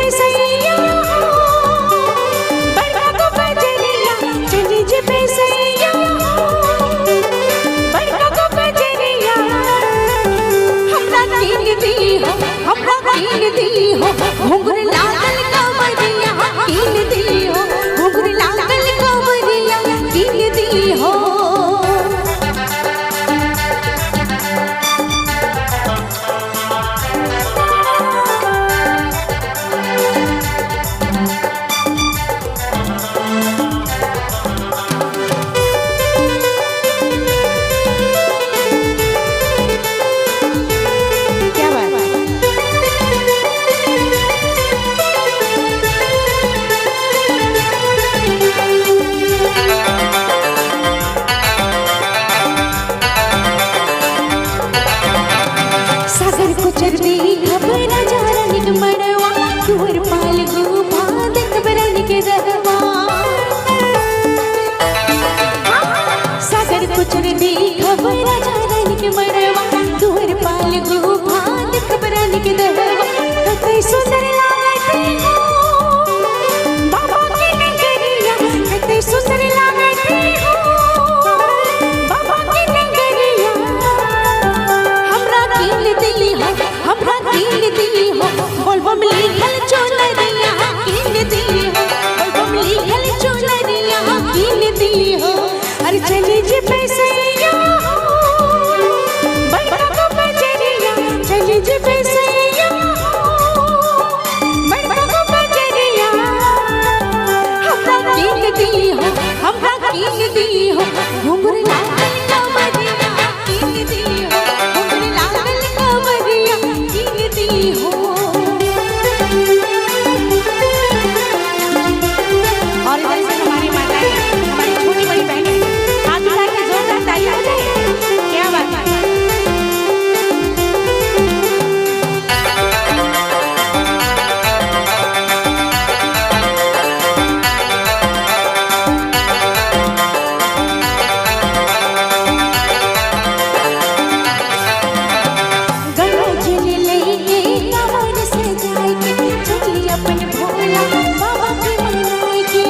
पैसैया बड़का को बजरिया चली जे पैसैया बड़का को बजरिया हमरा कीन दी हो घुंघरू लागल कमरिया कीन दी हो घुंघरू लागल कमरिया कीन दी हो। सागर को चरदी खबरा जारन के मड़वा तुहर पाल गुफा देख बरन के दरवा सागर को चरदी खबरा जारन के मड़वा तुहर पाल गुफा देख बरन के दरवा कतई सुंदर लागते हो बाबा की नगरिया कतई सुंदर लागते हो बाबा की नगरिया हमरा कीन दी हो बोलबम लिखल चोनरिया कीन दी हो बोलबम लिखल चोनरिया कीन दी हो। अरे चली जे पैसैया बड़का को बजरिया चली जे पैसैया बड़का को बजरिया हमरा कीन दी हो घुंघरू लागल कमरिया कीन दी हो घुंघरू लागल कमरिया कीन दी हो। और इधर से हमारी माताएं हमारी छोटी बड़ी बहनें हाथ उठा के जोरदार ताली बजाएं। क्या बात है। गंगा जल लेके कांवर सजाए के चली अपन भोला बाबा के मनाए के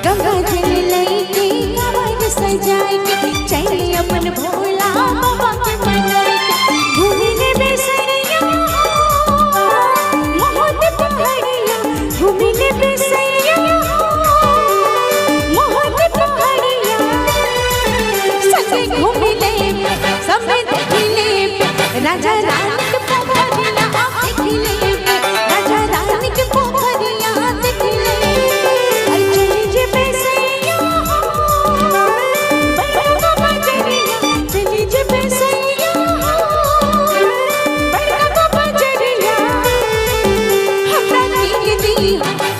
गंगा जल लेके कांवर सजाए के चली अपन भोला बाबा के मनाए के घूमिले बेसरिया मोहन पहाड़िया घूमिले बेसरिया मोहन पहाड़िया संगे घूमिले सब देखिले राजा रानी के पोखरिया देखिले राजा रानी के पोखरिया देखिले। अरे चली जे पैसैया बड़का को बजरिया चली जे पैसैया बड़का को बजरिया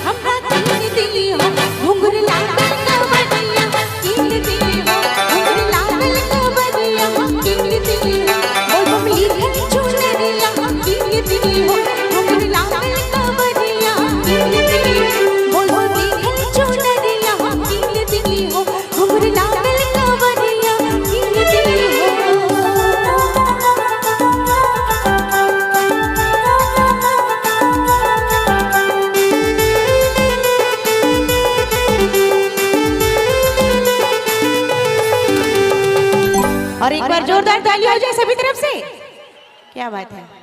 हमरा कीन दी हो घुंघरू लागल कमरिया कीन दी हो घुंघरू लागल कमरिया कीन दी हो बोलबम लिखल चोनरिया कीन दी हो घुंघरू लागल कमरिया कीन दी हो बोलबम लिखल चोनरिया कीन दी हो घुंघरू लागल कमरिया कीन दी हो। और एक बार जोरदार ताली हो जाए सभी तरफ से। क्या बात है।